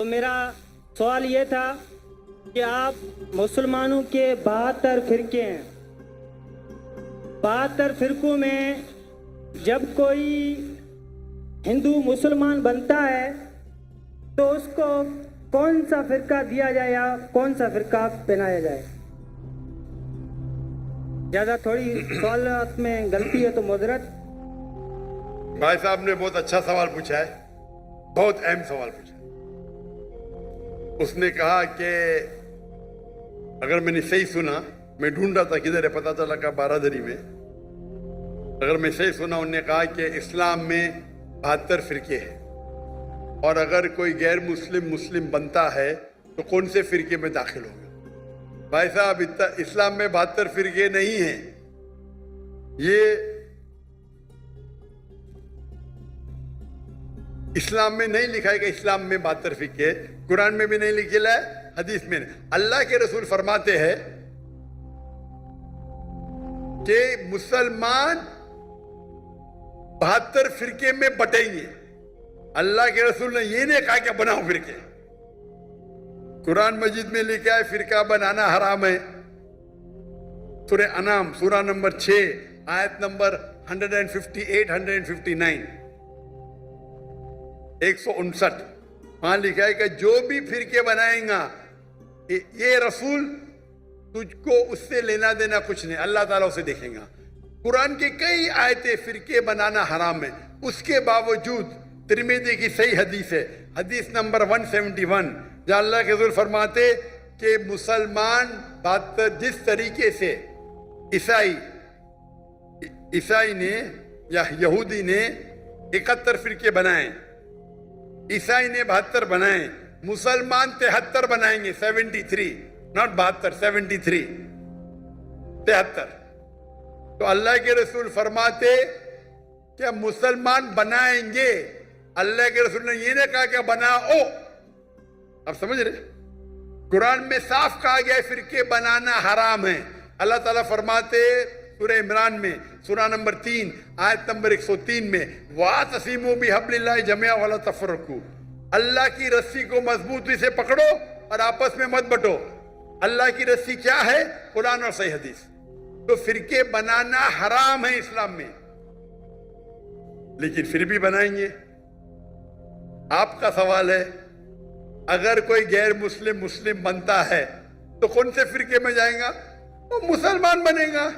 تو میرا سوال یہ تھا کہ آپ مسلمانوں کے 72 فرقے ہیں، 72 فرقوں میں جب کوئی ہندو مسلمان بنتا ہے تو اس کو کون سا فرقہ دیا جائے یا کون سا فرقہ پہنایا جائے؟ زیادہ تھوڑی سوالات میں غلطی ہے تو معذرت۔ بھائی صاحب نے بہت اچھا سوال پوچھا ہے، بہت اہم سوال پوچھا ہے۔ اس نے کہا کہ اگر میں نے صحیح سنا، میں ڈھونڈ رہا تھا کدھر ہے، پتا چلا کہ بارادری میں، اگر میں صحیح سنا انہوں نے کہا کہ اسلام میں 72 فرقے ہیں، اور اگر کوئی غیر مسلم بنتا ہے تو کون سے فرقے میں داخل ہوگا؟ بھائی صاحب اسلام میں 72 فرقے نہیں ہیں، یہ اسلام میں نہیں لکھا ہے کہ اسلام میں 72 فرقے، قرآن میں بھی نہیں لکھا ہے، حدیث میں نہیں۔ اللہ کے رسول فرماتے ہیں کہ مسلمان 72 فرقے میں بٹیں گے۔ اللہ کے رسول نے یہ نہیں کہا کہ بناؤ فرقے، قرآن مجید میں لکھا ہے فرقہ بنانا حرام ہے۔ سورہ انعام سورہ نمبر 6 آیت نمبر 158 159 وہاں لکھا ہے کہ جو بھی فرقے بنائیں گا یہ رسول تجھ کو اس سے لینا دینا کچھ نہیں، اللہ تعالیٰ اسے دیکھیں گا۔ قرآن کی کئی آیتیں فرقے بنانا حرام ہے، اس کے باوجود ترمذی کی صحیح حدیث ہے، حدیث نمبر 171، جہاں اللہ کے رسول فرماتے کہ مسلمان 72 جس طریقے سے عیسائی نے یا یہودی نے 71 فرقے بنائے، عیسائی نے 72 بنائے، مسلمان 73 بنائیں گے، 73 not 72 73 73۔ تو اللہ کے رسول فرماتے کہ مسلمان بنائیں گے، اللہ کے رسول نے یہ نہیں کہا کہ بناؤ۔ آپ سمجھ رہے؟ قرآن میں صاف کہا گیا ہے فرقے بنانا حرام ہے۔ اللہ تعالیٰ فرماتے سورہ عمران میں سورہ نمبر 3 آیت نمبر 103 میں وَاعْتَصِمُوا بِحَبْلِ اللَّهِ جَمِيعًا وَلَا تَفَرَّقُوا، اللہ کی رسی کو مضبوطی سے پکڑو اور آپس میں مت بٹو۔ اللہ کی رسی کیا ہے؟ قرآن اور صحیح حدیث۔ تو فرقے بنانا حرام ہے اسلام میں، لیکن پھر بھی بنائیں گے۔ آپ کا سوال ہے اگر کوئی غیر مسلم بنتا ہے تو کون سے فرقے میں جائیں گا؟ وہ مسلمان بنے گا۔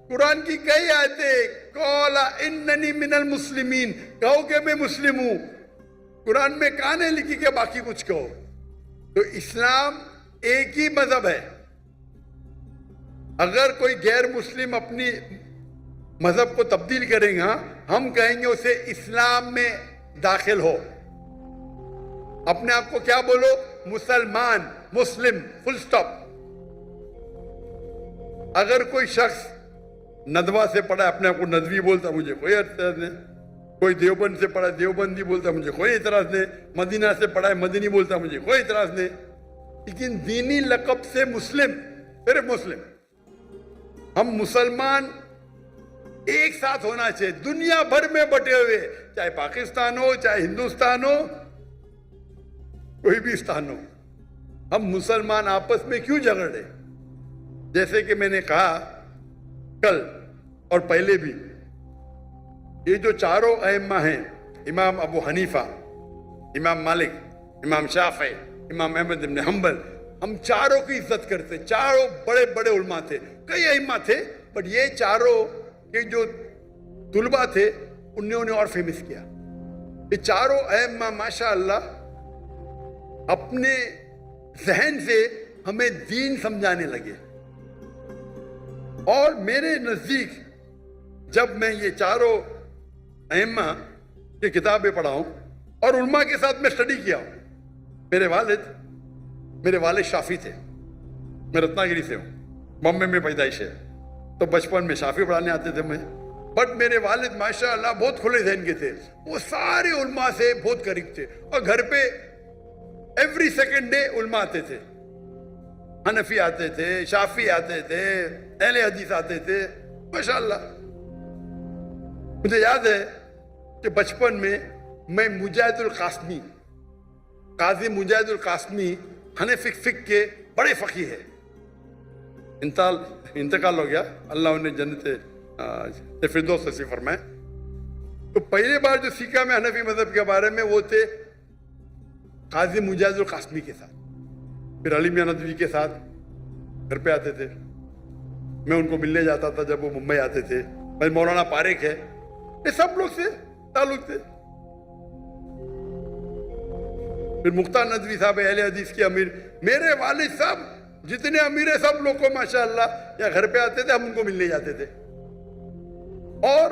قرآن کی کئی آیتیں قَالَ إِنَّنِي مِنَ الْمُسْلِمِينَ، کہو کہ میں مسلم ہوں، قرآن میں کہاں نہیں لکھی کہ باقی کچھ کہو۔ تو اسلام ایک ہی مذہب ہے، اگر کوئی غیر مسلم اپنی مذہب کو تبدیل کرے گا ہم کہیں گے اسے اسلام میں داخل ہو۔ اپنے آپ کو کیا بولو؟ مسلمان، مسلم، فل سٹاپ۔ اگر کوئی شخص ندوہ سے پڑھا ہے اپنے آپ کو ندوی بولتا، مجھے کوئی اعتراض نہیں۔ کوئی دیوبند سے پڑھا ہے دیوبندی بولتا، مجھے کوئی اعتراض نہیں۔ مدینہ سے پڑھا ہے مدنی بولتا، مجھے کوئی اعتراض نہیں۔ لیکن دینی لقب سے مسلم، صرف مسلم۔ ہم مسلمان ایک ساتھ ہونا چاہیے، دنیا بھر میں بٹے ہوئے، چاہے پاکستان ہو، چاہے ہندوستان ہو، کوئی بھی استان ہو، ہم مسلمان آپس میں کیوں جھگڑ رہے؟ جیسے کہ میں نے کہا کل اور پہلے بھی، یہ جو چاروں ائمہ ہیں، امام ابو حنیفہ، امام مالک، امام شافعی، امام احمد بن حنبل، ہم چاروں کی عزت کرتے، چاروں بڑے بڑے علماء تھے، کئی ائمہ تھے، بٹ یہ چاروں کے جو طلباء تھے انہوں نے اور فیمس کیا۔ یہ چاروں ائمہ ماشاءاللہ اپنے ذہن سے ہمیں دین سمجھانے لگے، اور میرے نزدیک جب میں یہ چاروں ائمہ کی کتابیں پڑھا ہوں اور علماء کے ساتھ میں اسٹڈی کیا ہوں، میرے والد شافعی تھے، میں رتناگری سے ہوں، بامبے میں پیدائش ہے، تو بچپن میں شافعی پڑھانے آتے تھے میں، بٹ میرے والد ماشاءاللہ بہت کھلے ذہن کے تھے، وہ سارے علماء سے بہت قریب تھے، اور گھر پہ ایوری سیکنڈ ڈے علماء آتے تھے، حنفی آتے تھے، شافعی آتے تھے، اہل حدیث آتے تھے، ماشاءاللہ۔ مجھے یاد ہے کہ بچپن میں مجاہد القاسمی काजी मुजाहिदुल कासमी हनफी फिक के बड़े फकी है, इंतकाल हो गया, अल्लाह उन्हें जन्नत फिरदौस नसीब फरमाए। तो पहली बार जो सीखा मैं हनफी मजहब के बारे में वो थे काजी मुजाहिदुल कासमी के साथ, फिर अली मियां नदवी के साथ घर पे आते थे, मैं उनको मिलने जाता था जब वो मुंबई आते थे। भाई मौलाना पारेख है, ये सब लोग से ताल्लुक थे। फिर मुख्तार नदवी साहब अहले हदीस के अमीर, मेरे वालिद साहब जितने अमीर है सब लोग को माशाअल्लाह या घर पे आते थे, हम उनको मिलने जाते थे। और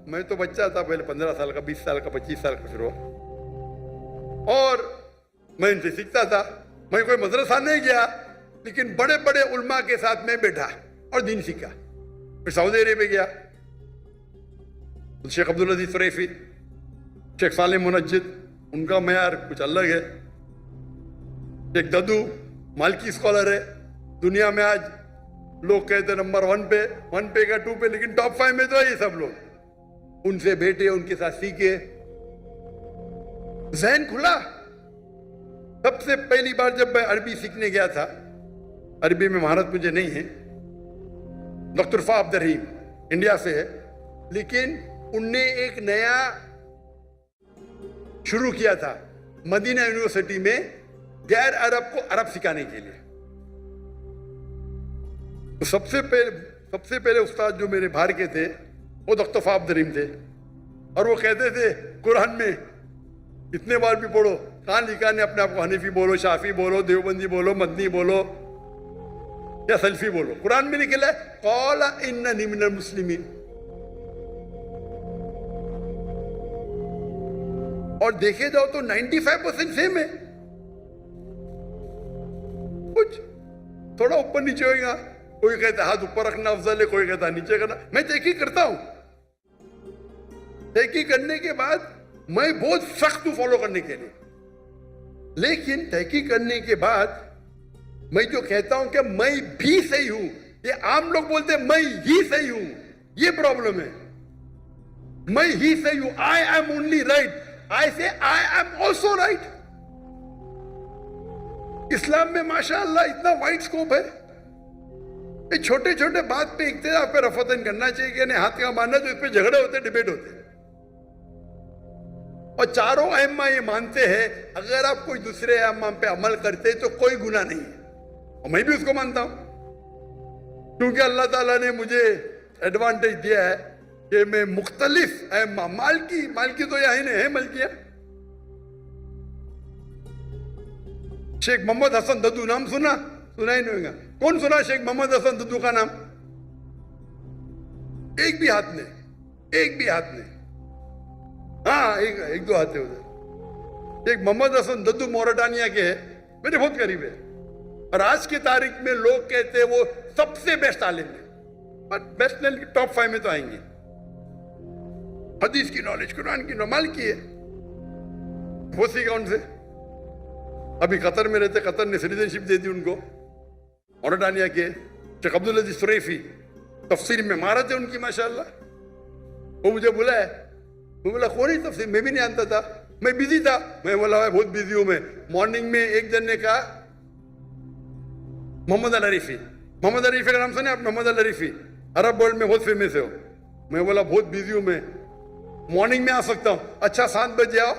मैं तो बच्चा था पहले, 15 साल का, 20 साल का, 25 साल का, फिर और मैं इनसे सीखता था। मैं कोई मदरसा नहीं गया, लेकिन बड़े बड़े उलमा के साथ में बैठा और दीन सीखा। फिर सऊदी अरेबिया गया, शेख अब्दुल अजीज सुरैफी, शेख सालिम मुनज्जिद, उनका मयार कुछ अलग है। शेख ददू मालकी स्कॉलर है, दुनिया में आज लोग कहते नंबर 1 पे का 2 पे, लेकिन टॉप 5 में तो है ये सब लोग। उनसे बैठे, उनके साथ सीखे, जहन खुला। सबसे पहली बार जब मैं अरबी सीखने गया था, अरबी में महारत मुझे नहीं है, डॉक्टर फा अब्द रहीम इंडिया से है, लेकिन उनने एक नया शुरू किया था मदीना यूनिवर्सिटी में गैर अरब को अरब सिखाने के लिए। तो सबसे पहले उस्ताद जो मेरे बाहर के थे वो डॉक्टर फा अब्द रहीम थे, और वो कहते थे कुरान में इतने बार भी पढ़ो, कहाँ लिखा ने अपने आप को हनीफी बोलो, शाफी बोलो, देवबंदी बोलो, मदनी बोलो या सल्फी बोलो, कुरान में लिखा है कौला इन्ननी मिनल मुस्लिमीन। और देखे जाओ तो 95% सेम है, कुछ थोड़ा ऊपर नीचे होगा, कोई कहता हाथ ऊपर रखना अफजल है, कोई कहता नीचे करना। मैं तहकीक करता हूं, तहकीक करने के बाद मैं बहुत सख्त हूं फॉलो करने के लिए, लेकिन तहकीक करने के बाद मैं जो कहता हूं कि मैं भी सही हूं, ये आम लोग बोलते मैं ही सही हूं, ये प्रॉब्लम है। मैं ही सही हूं, आई एम ओनली राइट, आई से आई एम ऑल्सो राइट। इस्लाम में माशाअल्लाह इतना वाइड स्कोप है, ये छोटे छोटे बात पे इख्तिलाफ पे रफतन करना चाहिए कि नहीं हाथ का मानना, तो इस पे झगड़े होते, डिबेट होते। और चारों अहम्मा ये मानते हैं अगर आप कोई दूसरे अहम्मा पे अमल करते तो कोई गुनाह नहीं है, और मैं भी उसको मानता हूं, क्योंकि अल्लाह ताला ने मुझे एडवांटेज दिया है कि मैं मुख्तलिफ अहम्मा, मालकी तो यही नहीं है, मलकिया। शेख मोहम्मद हसन दद्दू नाम सुना ही नहीं होगा, कौन सुना शेख मोहम्मद हसन दद्दू का नाम? एक भी हाथ ने, हाँ एक दो हाथ है उधर। शेख मोहम्मद हसन दद्दू मोरटानिया के है, मेरे बहुत करीब है, और आज की तारीख में लोग कहते हैं वो सबसे बेस्ट आलिम है, बट बेस्ट नहीं, टॉप 5 में तो आएंगे। हदीस की नॉलेज, कुरान की नॉलेज की है, वो सीखा उनसे। अभी कतर में रहते, कतर ने सिटीजनशिप दे दी उनको, मोरटानिया के शेख अब्दुल अजीज सुरैफी, तफसीर में महारत है उनकी माशाअल्लाह। वो मुझे बुलाया, मैं बोला कौन है तफसीर, मैं भी नहीं जानता था, मैं बिजी था। मैं बोला भाई बहुत बिजी हूं मैं। मॉर्निंग में एक जन ने कहा मोहम्मद अल अरीफी का नाम सुने आप? मोहम्मद अल अरीफी अरब वर्ल्ड में बहुत फेमस है हो। मैं बोला बहुत बिजी हूं मैं, मॉर्निंग में आ सकता हूं? अच्छा 7 बजे आओ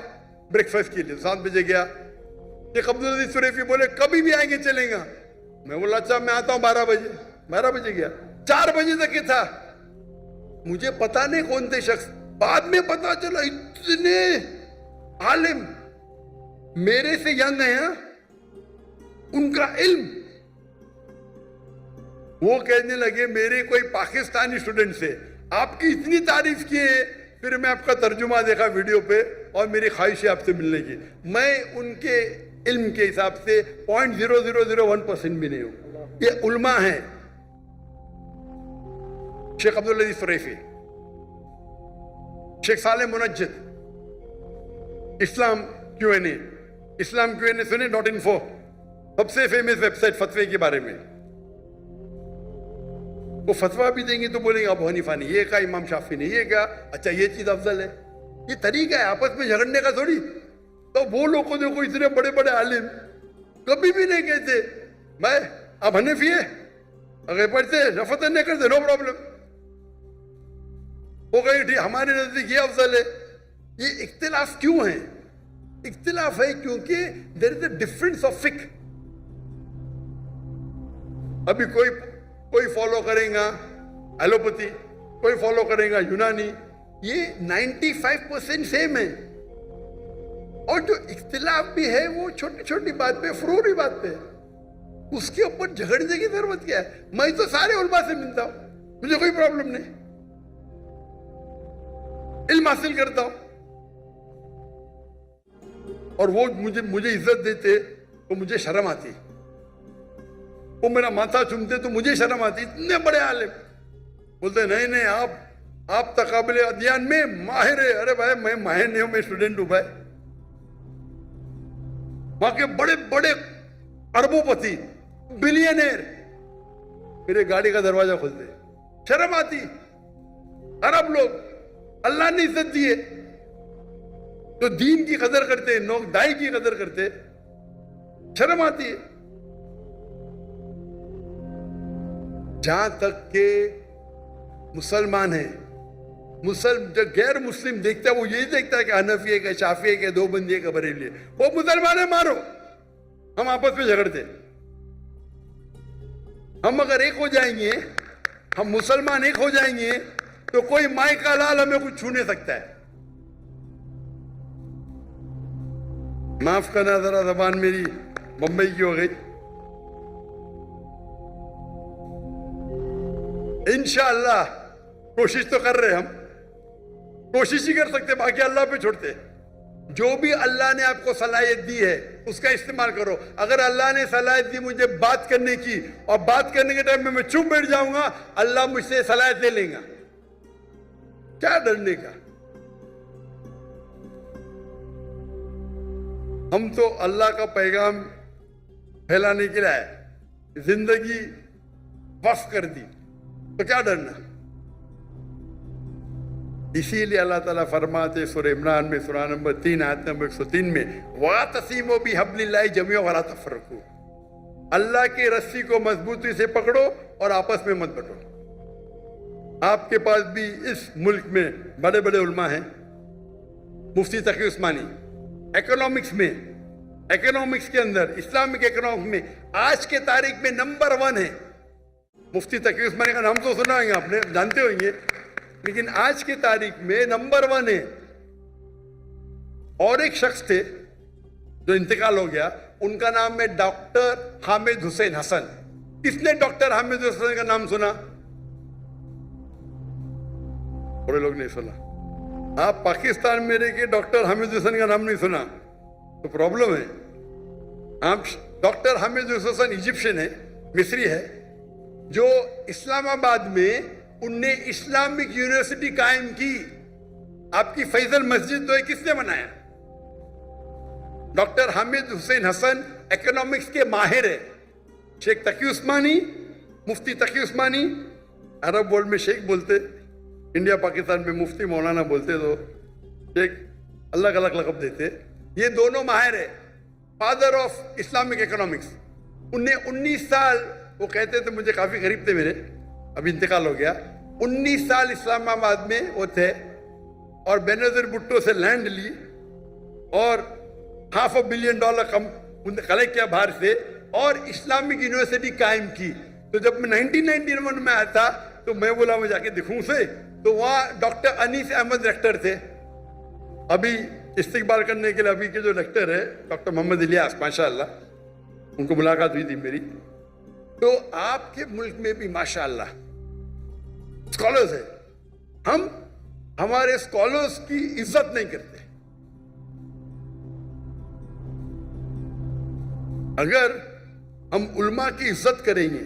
ब्रेकफास्ट के लिए। 7 बजे गया, शेख अब्दुल अजीज सुरैफी बोले कभी भी आएंगे चलेगा। मैं बोला अच्छा मैं आता हूं 12 बजे गया, 4 बजे तक ये था। मुझे पता नहीं कौन थे शख्स, बाद में पता चला इतने आलिम मेरे से यंग है, उनका इल्म। वो कहने लगे मेरे कोई पाकिस्तानी स्टूडेंट से आपकी इतनी तारीफ की है, फिर मैं आपका तर्जुमा देखा वीडियो पे और मेरी ख्वाहिश है आपसे मिलने की। मैं उनके इल्म के हिसाब से 0.0001% भी नहीं हूं। ये उल्मा है, शेख अब्दुल अजीज सुरैफी, शेख सालिम मुनज्जिद, इस्लाम क्यूएनए सुने .info, सबसे फेमस वेबसाइट फतवे के बारे में। वो फतवा भी देंगे तो बोलेंगे अबू हनीफा ने ये कहा, इमाम शाफी ने ये कहा, अच्छा ये चीज अफजल है। ये तरीका है आपस में झगड़ने का थोड़ी। तो वो लोग को देखो, इतने बड़े बड़े आलिम कभी भी नहीं कहते भाई आप हनीफी है, अगर पढ़ते रफत नहीं करते नो प्रॉब्लम, वो कहे ठीक हमारे नजदीक ये अफजल है। ये इख्तिलाफ क्यों है? इख्तिलाफ है क्योंकि there is a difference of फिक। अभी कोई फॉलो करेगा एलोपैथी, कोई फॉलो करेगा यूनानी, ये 95% सेम है। और जो इख्तिलाफ भी है वो छोटी छोटी बात पे, फरूरी बात पे, उसके ऊपर झगड़ने की जरूरत क्या है? मैं तो सारे उलमा से मिलता हूं, मुझे कोई प्रॉब्लम नहीं, इल्म हासिल करता हूं, और वो मुझे इज्जत देते तो मुझे शर्म आती, वो मेरा माथा चूमते तो मुझे शर्म आती। इतने बड़े आलिम बोलते नहीं नहीं आप तकाबले अध्ययन में माहिर है। अरे भाई मैं माहिर नहीं हूं, मैं स्टूडेंट हूं भाई। वहां के बड़े बड़े अरबोपति, बिलियनर मेरे गाड़ी का दरवाजा खोलते, शर्म आती। अरब लोग अल्लाह ने इज्जत दिए तो दीन की कदर करते, लोग दाई की कदर करते, शर्म आती है। जहां तक के मुसलमान है, जो गैर मुस्लिम देखता है वो यही देखता है कि हनफी है, कि शाफी है, कि देवबंदी है, कि बरेली है। वो मुसलमान है, मारो, हम आपस में झगड़ते। हम अगर एक हो जाएंगे, हम मुसलमान एक हो जाएंगे तो कोई माई का लाल हमें कुछ छू नहीं सकता है। माफ करना जरा, जबान मेरी बंबई की हो गई। इंशाअल्लाह कोशिश तो कर रहे, हम कोशिश ही कर सकते, बाकी अल्लाह पे छोड़ते। जो भी अल्लाह ने आपको सलाहियत दी है उसका इस्तेमाल करो। अगर अल्लाह ने सलाहियत दी मुझे बात करने की, और बात करने के टाइम में मैं चुप बैठ जाऊंगा, अल्लाह मुझसे सलाहियत ले लेगा, क्या डरने का। हम तो अल्लाह का पैगाम फैलाने के लिए जिंदगी वक्फ कर दी, तो क्या डरना। इसीलिए अल्लाह ताला फरमाते सूरह इमरान में, सूरह नंबर 3 आयत नंबर 103 में, वातसीमू बिहब्लिल्लाहि जमीअन वला तफरकू, अल्लाह की रस्सी को मजबूती से पकड़ो और आपस में मत बंटो। आपके पास भी इस मुल्क में बड़े बड़े उलमा हैं। मुफ्ती तकी उस्मानी इकोनॉमिक्स के अंदर, इस्लामिक इकोनॉमिक्स में आज के तारीख में नंबर 1 है। मुफ्ती तकी उस्मानी का नाम तो सुना होंगे आपने, जानते होंगे, लेकिन आज की तारीख में नंबर 1 है। और एक शख्स थे जो इंतकाल हो गया, उनका नाम है डॉक्टर हामिद हुसैन हसन। किसने डॉक्टर हामिद हुसैन का नाम सुना? थोड़े लोग नहीं सुना। आप पाकिस्तान में रह के डॉक्टर हामिद हुसैन का नाम नहीं सुना तो प्रॉब्लम है। आप डॉक्टर हामिद हुसैन इजिप्शियन है, मिस्री है, जो इस्लामाबाद में उनने इस्लामिक यूनिवर्सिटी कायम की। आपकी फैजल मस्जिद तो किसने बनाया? डॉक्टर हामिद हुसैन हसन इकोनॉमिक्स के माहिर है। शेख तकी उस्मानी, मुफ्ती तकी उस्मानी, अरब वर्ल्ड में शेख बोलते, इंडिया पाकिस्तान में मुफ्ती मौलाना बोलते, तो शेख अलग अलग लक़ब देते। ये दोनों माहिर है, फादर ऑफ इस्लामिक इकोनॉमिक्स। उन्हें 19 साल, वो कहते थे, मुझे काफी करीब थे मेरे, अभी इंतकाल हो गया, 19 साल इस्लामाबाद में वो थे और बेनजीर भुट्टो से लैंड ली और $500 मिलियन कलेक्ट किया बाहर से और इस्लामिक यूनिवर्सिटी कायम की। तो जब मैं 1991 में आया था तो मैं बोला मैं जाके दिखूं से, तो वहाँ डॉक्टर अनीस अहमद रेक्टर थे। अभी इस्तिकबाल करने के लिए अभी के जो रेक्टर है डॉक्टर मोहम्मद इलियास, माशाअल्लाह, उनको मुलाकात हुई थी मेरी। तो आपके मुल्क में भी माशाअल्लाह स्कॉलर्स है। हम हमारे स्कॉलर्स की इज्जत नहीं करते। अगर हम उल्मा की इज्जत करेंगे,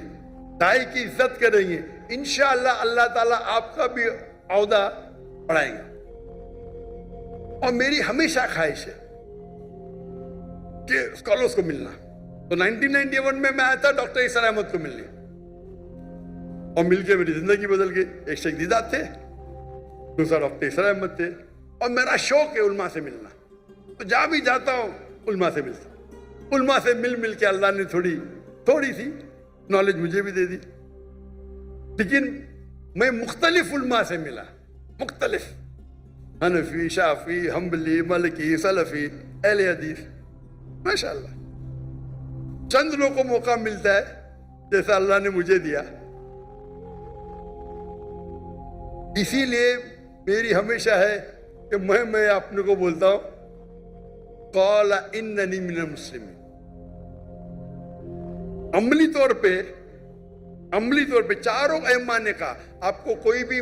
दाई की इज्जत करेंगे, इंशाअल्लाह अल्लाह ताला आपका भी औदा बढ़ाएंगे। और मेरी हमेशा ख्वाहिश है कि स्कॉलर्स को मिलना। तो 1991 में मैं आया था डॉक्टर ईसा अहमद को मिलने, और मिलके मेरी जिंदगी बदल गई। एक शेख दीदात थे, दूसरा डॉक्टर ईसा अहमद थे, और मेरा शौक है उल्मा से मिलना। تو جہاں بھی جاتا ہوں علماء سے ملتا ہوں. علماء سے مل کے اللہ نے تھوڑی سی نالج مجھے بھی دے دی. لیکن میں مختلف علماء سے ملا, مختلف, حنفی, شافعی, حنبلی, مالکی, سلفی, اہل حدیث, ماشاءاللہ. چند لوگوں کو موقع ملتا ہے جیسا اللہ نے مجھے دیا. اسی لیے میری ہمیشہ ہے کہ میں اپنے کو بولتا ہوں قال اننی من المسلمین. عملی طور پہ چاروں ائمہ نے کہا آپ کو کوئی بھی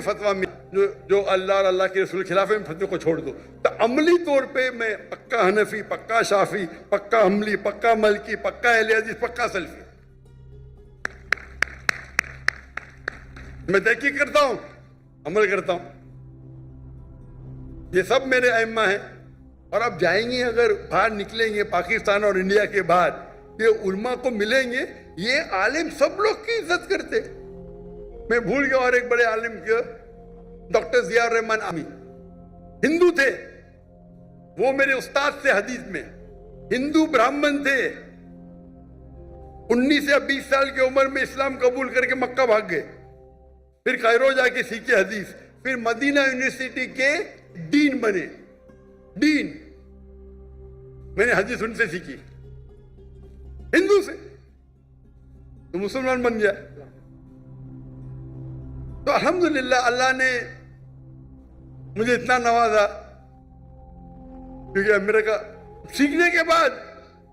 فتویٰ جو اللہ اور اللہ کے رسول کے خلاف ہے فتوے کو چھوڑ دو. تو عملی طور پہ میں پکا حنفی, پکا شافی, پکا حنبلی, پکا مالکی, پکا اہل حدیث, پکا سلفی. میں تحقیق کرتا ہوں, عمل کرتا ہوں. یہ سب میرے ائمہ ہیں. اور آپ جائیں گے, اگر باہر نکلیں گے پاکستان اور انڈیا کے باہر, یہ علماء کو ملیں گے, یہ عالم سب لوگ کی عزت کرتے. میں بھول گیا اور ایک بڑے عالم کے ڈاکٹر ضیاء الرحمن عامی, ہندو تھے, وہ میرے استاد تھے حدیث میں, ہندو برہمن تھے. 19 یا 20 سال کی عمر میں اسلام قبول کر کے مکہ بھاگ گئے, پھر کائرو جا کے سیکھے حدیث, پھر مدینہ یونیورسٹی کے ڈین بنے. ڈین, میں نے حدیث ان سے سیکھی, ہندو سے, تو مسلمان بن گیا. تو الحمدللہ اللہ نے مجھے اتنا نوازا, کیونکہ امریکہ سیکھنے کے بعد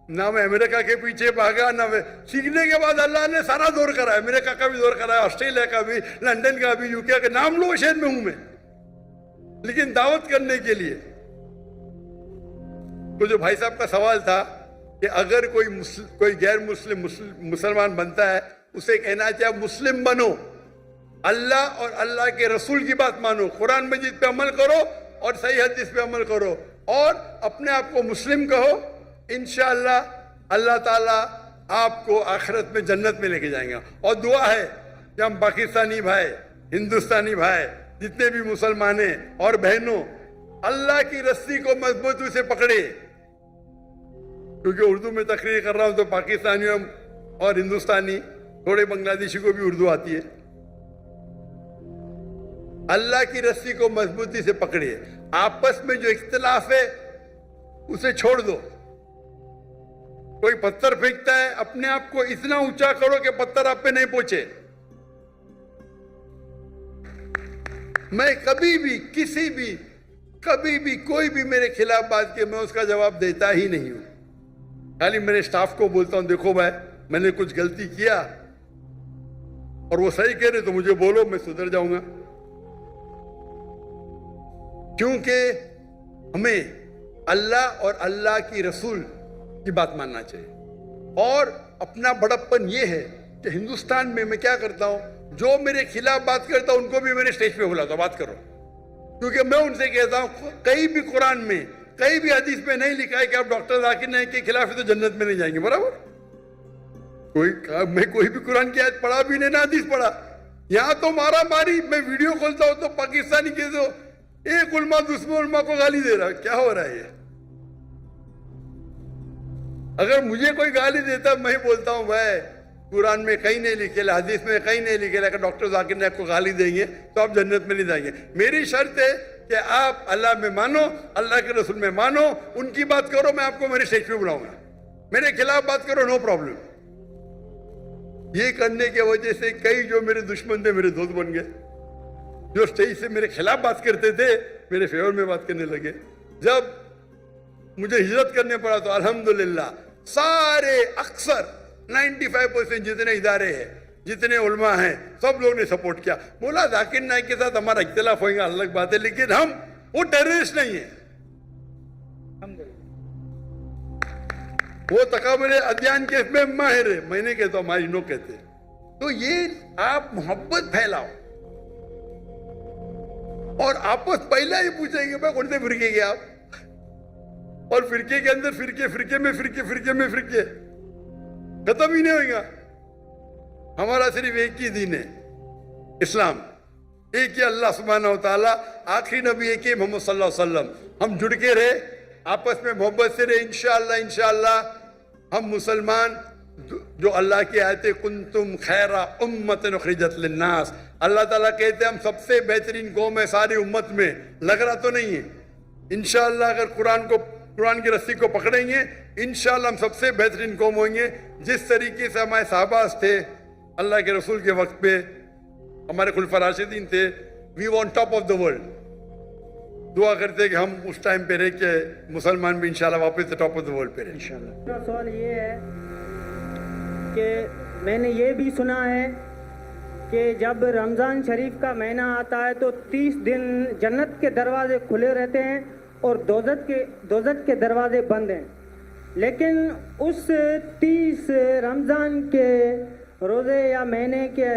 نہ میں امریکہ کے پیچھے بھاگا, نہ میں سیکھنے کے بعد اللہ نے سارا دور کرا, امریکہ کا بھی دور کرا, آسٹریلیا کا بھی, لندن کا بھی, یوکے کا, نام لو شہر میں ہوں میں, لیکن دعوت کرنے کے لیے. تو جو بھائی صاحب کا سوال تھا کہ اگر کوئی غیر مسلمان بنتا ہے, اسے کہنا چاہیے مسلم بنو, اللہ اور اللہ کے رسول کی بات مانو, قرآن مجید پہ عمل کرو اور صحیح حدیث پہ عمل کرو, اور اپنے آپ کو مسلم کہو. انشاءاللہ اللہ تعالیٰ آپ کو آخرت میں جنت میں لے کے جائیں گا. اور دعا ہے کہ ہم پاکستانی بھائی, ہندوستانی بھائی, جتنے بھی مسلمان ہیں اور بہنوں, اللہ کی رسی کو مضبوطی سے پکڑے. کیونکہ اردو میں تقریر کر رہا ہوں تو پاکستانیوں اور ہندوستانی, تھوڑے بنگلہ دیشی کو بھی اردو آتی ہے. اللہ کی رسی کو مضبوطی سے پکڑے. آپس میں جو اختلاف ہے اسے چھوڑ دو. کوئی پتھر پھینکتا ہے, اپنے آپ کو اتنا اونچا کرو کہ پتھر آپ پہ نہیں پہنچے. میں کبھی بھی کوئی بھی میرے خلاف بات کے میں اس کا جواب دیتا ہی نہیں ہوں. خالی میرے سٹاف کو بولتا ہوں دیکھو بھائی میں نے کچھ غلطی کیا اور وہ صحیح کہہ رہے تو مجھے بولو, میں سدھر جاؤں گا. کیونکہ ہمیں اللہ اور اللہ کی رسول کی بات ماننا چاہیے. اور اپنا بڑپن یہ ہے کہ ہندوستان میں کیا کرتا ہوں, جو میرے خلاف بات کرتا ہوں ان کو بھی میں نے اسٹیج پہ بلاتا ہوں بات کرو. کیونکہ میں ان سے کہتا ہوں کہیں بھی قرآن میں, کہیں بھی حدیث میں نہیں لکھا ہے کہ آپ ڈاکٹر ذاکر نائک کے خلاف ہے تو جنت میں نہیں جائیں گے. برابر, میں کوئی بھی قرآن کی آیت پڑھا بھی نہیں, نہ حدیث پڑھا. یہاں تو مارا ماری, میں ویڈیو کھولتا ہوں تو پاکستانی کے تو ایک علماء دوسرے علماء کو گالی دے رہا. کیا ہو رہا ہے یہ؟ اگر مجھے کوئی گالی دیتا میں بولتا ہوں بھائی قرآن میں کہیں نہیں لکھے, حدیث میں کہیں نہیں لکھے, اگر ڈاکٹر ذاکر نائک کو گالی دیں گے تو آپ جنت میں نہیں جائیں گے. میری شرط ہے کہ آپ اللہ میں مانو, اللہ کے رسول میں مانو, ان کی بات کرو, میں آپ کو میرے اسٹیج پہ بلاؤں گا. میرے خلاف بات کرو, نو پرابلم. یہ کرنے کی وجہ سے کئی جو میرے دشمن تھے میرے دوست بن گئے. جو اسٹیج سے میرے خلاف بات کرتے تھے میرے فیور میں بات کرنے لگے. جب مجھے ہجرت کرنے پڑا تو الحمدللہ سارے اکثر 95% جتنے ادارے ہیں, جتنے علماء ہیں, سب لوگوں نے سپورٹ کیا. مولا ذاکر نائک کے ساتھ ہمارا اختلاف ہوئے گا الگ بات ہے, لیکن ہم وہ ٹیررسٹ نہیں ہیں. وہ تکامل ادیان کے اس میں ماہر ہے, میں نے کہتا ہوں ہماری نو کہتے. تو یہ آپ محبت پھیلاؤ اور آپس پہلا ہی پوچھیں گے بھائی کون سے فرقے گے آپ, اور فرقے کے اندر فرقے میں فرقے ختم ہی نہیں ہوئے گا. ہمارا صرف ایک ہی دین ہے اسلام, ایک ہی اللہ سبحانہ و تعالیٰ, آخری نبی ایک ہی محمد صلی اللہ علیہ وسلم. हम जुड़ के रहे, आपस में मोहब्बत से रहे, इंशाअल्लाह इंशाअल्लाह हम मुसलमान जो अल्लाह की आयत कुंतुम खैरा उम्मतन उखरिजत लिन्नास, अल्लाह ताला कहते हैं हम सबसे बेहतरीन कौम है सारी उम्मत में, लग रहा तो नहीं है। इंशाअल्लाह अगर कुरान की रस्सी को पकड़ेंगे इंशाअल्लाह हम सबसे बेहतरीन कौम होंगे। जिस तरीके से हमारे साहबाज थे अल्लाह के रसूल के वक्त पे, हमारे खुलफा राशिदीन थे, we want top of the world. दुआ करते कि हम उस टाइम पे रह के मुसलमान भी इंशाल्लाह वापस से टॉप ऑफ द वर्ल्ड पे रहे इंशाल्लाह। मेरा सवाल ये है कि मैंने ये भी सुना है कि जब रमज़ान शरीफ का महीना आता है तो 30 दिन जन्नत के दरवाजे खुले रहते हैं और दोज़ख के दरवाजे बंद हैं, लेकिन उस 30 रमज़ान के रोज़े या महीने के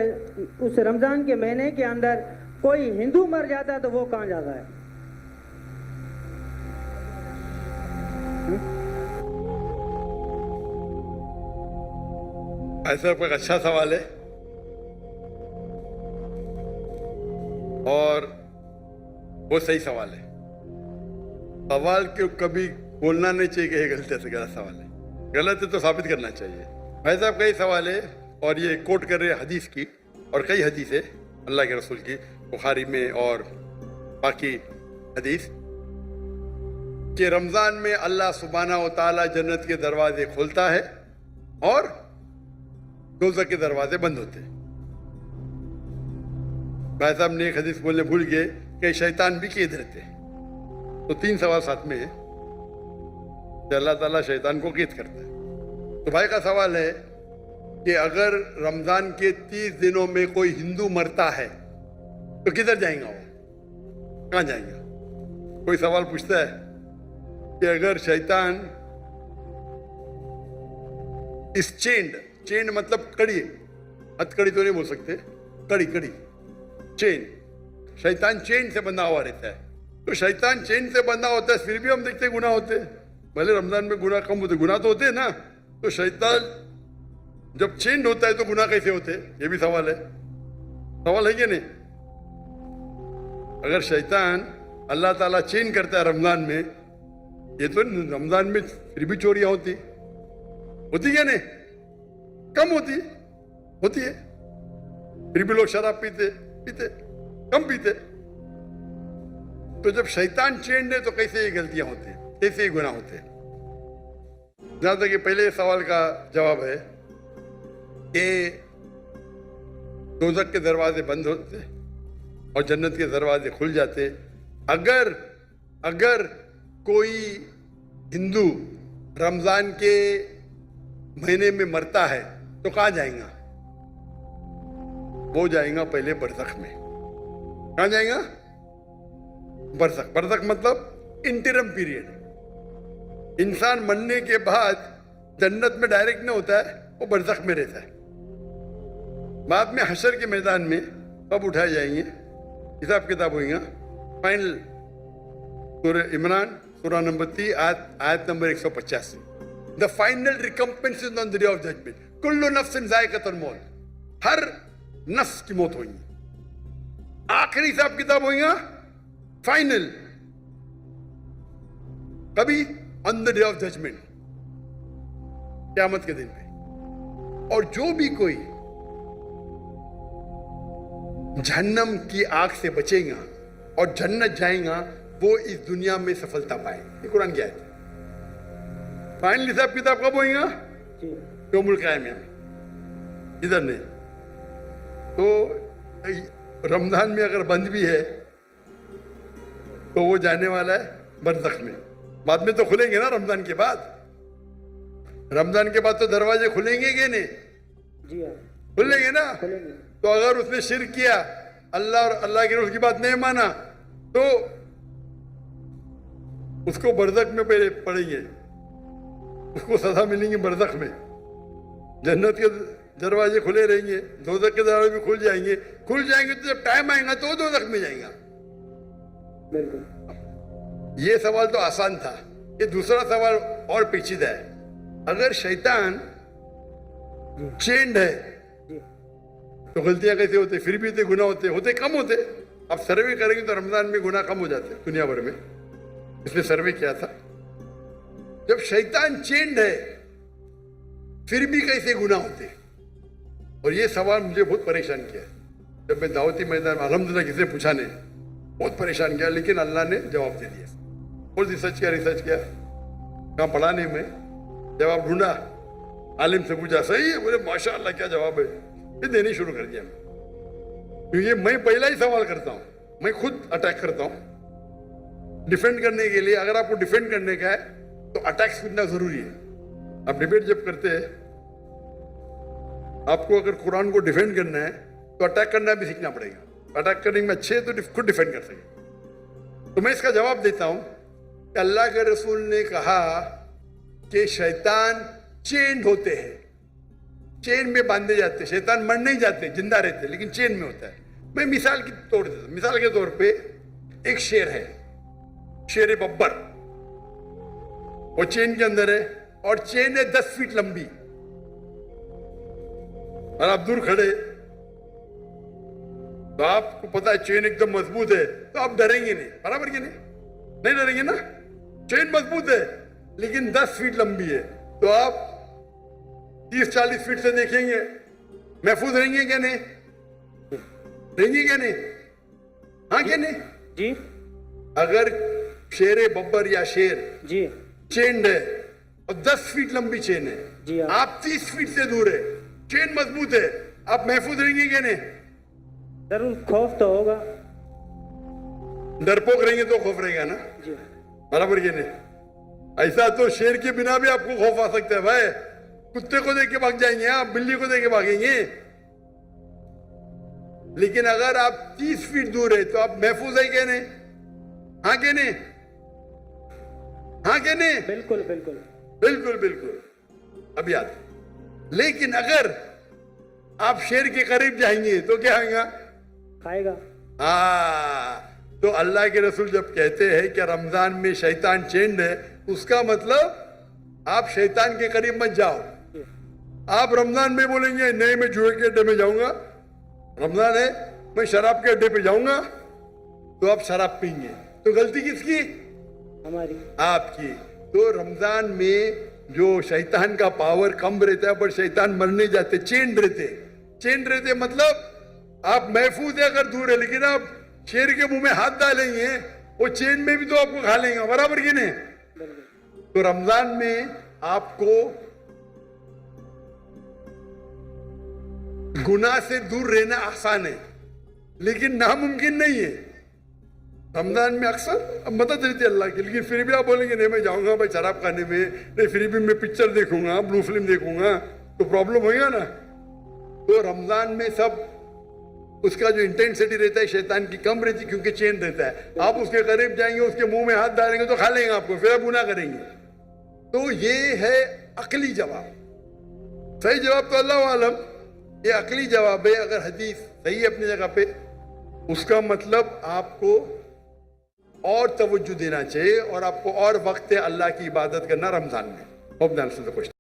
उस रमज़ान के महीने के अंदर कोई हिंदू मर जाता है तो वो कहाँ जाता है? ऐसा कोई अच्छा सवाल है और वो सही सवाल है। सवाल क्यों कभी बोलना नहीं चाहिए कि ये गलत है, गलत सवाल है, गलत है तो साबित करना चाहिए। भाई साहब कई सवाल है और ये कोट कर रहे हैं हदीस की, और कई हदीस है अल्लाह के रसूल की, बुखारी में और बाकी हदीस, कि रमज़ान में अल्लाह सुब्हाना व तआला जन्नत के दरवाजे खोलता है और दोज़ख के दरवाजे बंद होते हैं। भाई साहब ने एक हदीस बोलने भूल गए कि शैतान भी कैद रहते हैं। तो 3 सवाल साथ में है कि अल्लाह ताला शैतान को कैद करता है। तो भाई का सवाल है कि अगर रमज़ान के 30 दिनों में कोई हिंदू मरता है तो किधर जाएगा वो, कहाँ जाएगा? कोई सवाल पूछता है कि अगर शैतान इस चेन मतलब कड़ी, हथकड़ी तो नहीं बोल सकते, कड़ी चेन, शैतान चेन से बंधा हुआ रहता है। तो शैतान चेन से बंधा होता है, फिर भी हम देखते गुनाह होते हैं। भले रमजान में गुनाह कम होते, गुनाह तो होते हैं ना। तो शैतान जब चेन होता है तो गुनाह कैसे होते हैं, ये भी सवाल है। सवाल है कि नहीं? अगर शैतान अल्लाह ताला चेन करता है रमजान में, ये तो रमजान में फिर भी चोरियां होती क्या नहीं? कम होती है, फिर भी लोग शराब पीते कम पीते। तो जब शैतान चेन है तो कैसे ये गलतियां होती हैं, कैसे ये गुनाह होते हैं? जहां तक कि पहले सवाल का जवाब है कि दोज़ख के दरवाजे बंद होते और जन्नत के दरवाजे खुल जाते। अगर कोई हिंदू रमजान के महीने में मरता है तो कहाँ जाएगा? वो जाएगा पहले बरज़ख में। कहाँ जाएगा? बरज़ख मतलब इंटरम पीरियड। इंसान मरने के बाद जन्नत में डायरेक्ट नहीं होता है, वो बरज़ख में रहता है। बाद में हशर के मैदान में कब उठाए जाएंगे, हिसाब किताब होगा। फाइनल सूरह इमरान सूरह नंबर 3 आयत number 185। The final recompense is on the day of judgment. कुल्लु नफ्सिन ज़ाइक़तुल मौत, हर नफ्स की मौत होगी। आखिरी हिसाब किताब होगा फाइनल, कभी on the day of judgement, क़यामत के दिन पे। और जो भी कोई जहन्नम की आग से बचेगा और जन्नत जाएगा, वो इस दुनिया में सफलता पाए। ये कुरान की आयत है। फाइनल हिसाब किताब कब होगा? यौमुल क़यामह में, इधर नहीं। तो रमजान में अगर बंद भी है तो वो जाने वाला है बरज़ख में। बाद में तो खुलेंगे ना रमजान के बाद। रमजान के बाद तो दरवाजे खुलेंगे कि नहीं? जी हाँ, खुलेंगे ना। खुलेंगे। तो अगर उसने शिर्क किया, अल्लाह और अल्लाह के रसूल की बात नहीं माना, तो उसको बरज़ख में पहले पड़ेंगे, उसको सजा मिलेंगी बरज़ख में। जन्नत के दरवाजे खुले रहेंगे, दोज़ख के दरवाजे भी खुल जाएंगे तो जब टाइम आएगा तो दोज़ख में जाएगा। बिल्कुल। ये सवाल तो आसान था। ये दूसरा सवाल और पेचीदा है। अगर शैतान चेंड है तो गलतियां कैसे होते? फिर भी गुनाह होते कम होते। आप सर्वे करेंगे तो रमजान में गुनाह कम हो जाते दुनिया भर में। اس نے سروے کیا تھا جب شیطان چینڈ ہے پھر بھی کیسے گناہ ہوتے. اور یہ سوال مجھے بہت پریشان کیا جب میں دعوتی میدان میں الحمدللہ کسی نے پوچھا نہیں, بہت پریشان کیا, لیکن اللہ نے جواب دے دیا. بہت ریسرچ کیا کہاں پڑھا نہیں میں, جواب ڈھونڈا, عالم سے پوچھا, صحیح ہے, بولے ماشاء اللہ کیا جواب ہے, پھر دینے شروع کر دیا میں. کیونکہ میں پہلا ہی سوال کرتا ہوں, میں خود اٹیک کرتا ہوں ڈیفینڈ کرنے کے لیے. اگر آپ کو ڈیفینڈ کرنے کا ہے تو اٹیک سننا ضروری ہے. آپ ڈیبیٹ جب کرتے ہیں, آپ کو اگر قرآن کو ڈیفینڈ کرنا ہے تو اٹیک کرنا بھی سیکھنا پڑے گا. اٹیک کرنے میں اچھے تو خود ڈیفینڈ کر سکیں. تو میں اس کا جواب دیتا ہوں کہ اللہ کے رسول نے کہا کہ شیطان چینڈ ہوتے ہیں, چین میں باندھے جاتے. شیطان مر نہیں جاتے, زندہ رہتے, لیکن چین میں ہوتا ہے. میں مثال کی طور دیتا ہوں. مثال کے طور پہ ایک شیر ہے, شیر ببر, وہ چین کے اندر ہے اور چین ہے 10 فیٹ لمبی, اور آپ دور کھڑے تو آپ کو پتا ہے چین ایک دم مضبوط ہے, تو آپ ڈریں گے نہیں, برابر کہ نہیں ڈریں گے نا. چین مضبوط ہے لیکن 10 فیٹ لمبی ہے, تو آپ 30-40 فیٹ سے دیکھیں گے, محفوظ رہیں گے کیا نہیں, رہیں گے کیا نہیں, ہاں کیا نہیں جی. اگر شیر ببر یا شیر جی چینڈ ہے اور 10 فیٹ لمبی چین ہے, جی آپ 30 فیٹ سے دور ہے, چین مضبوط ہے, آپ محفوظ رہیں گے کیا نہیں, ضرور خوف تو ہوگا. ڈرپوک رہیں گے تو خوف رہے گا نا, جی برابر کیا نہیں. ایسا تو شیر کے بنا بھی آپ کو خوف آ سکتا ہے بھائی, کتے کو دیکھ کے بھاگ جائیں گے آپ, بلی کو دیکھ کے بھاگیں گے. لیکن اگر آپ 30 فیٹ دور ہے تو آپ محفوظ ہے کیا نہیں, ہاں کیا نہیں, ہاں کیا نہیں, بالکل بالکل بالکل بالکل. اب یاد, لیکن اگر آپ شیر کے قریب جائیں گے تو کیا ہوگا, کھائے گا. ہاں, تو اللہ کے رسول جب کہتے ہیں کہ رمضان میں شیطان چینڈ ہے, اس کا مطلب آپ شیطان کے قریب مت جاؤ. آپ رمضان میں بولیں گے نہیں میں جوئے کے اڈے میں جاؤں گا, رمضان ہے میں شراب کے اڈے پہ جاؤں گا, تو آپ شراب پئیں گے, تو غلطی کس کی, ہماری, آپ کی. تو رمضان میں جو شیطان کا پاور کم رہتا ہے, پر شیطان مر نہیں جاتے, چینڈ رہتے. چینڈ رہتے مطلب آپ محفوظ ہے اگر دور ہے, لیکن آپ شیر کے منہ میں ہاتھ ڈالیں گے وہ چین میں بھی تو آپ کو کھا لیں گے, برابر کی نہیں. تو رمضان میں آپ کو گناہ سے دور رہنا آسان ہے لیکن ناممکن نہیں ہے. رمضان میں اکثر مدد رہتی ہے اللہ کی, لیکن پھر بھی آپ بولیں گے نہیں میں جاؤں گا بھائی شراب کھانے میں, نہیں پھر بھی میں پکچر دیکھوں گا, بلو فلم دیکھوں گا, تو پرابلم ہوئے گا نا. تو رمضان میں سب اس کا جو انٹینسٹی رہتا ہے شیطان کی کم رہتی, کیونکہ چین رہتا ہے. آپ اس کے قریب جائیں گے, اس کے منہ میں ہاتھ ڈالیں گے تو کھا لیں گے آپ کو, پھر آپ گناہ کریں گے. تو یہ ہے عقلی جواب. صحیح جواب تو اللہ عالم, یہ عقلی جواب ہے. اگر حدیث صحیح ہے اپنی جگہ پہ, اس کا مطلب آپ کو اور توجہ دینا چاہیے اور آپ کو اور وقت اللہ کی عبادت کرنا رمضان میں.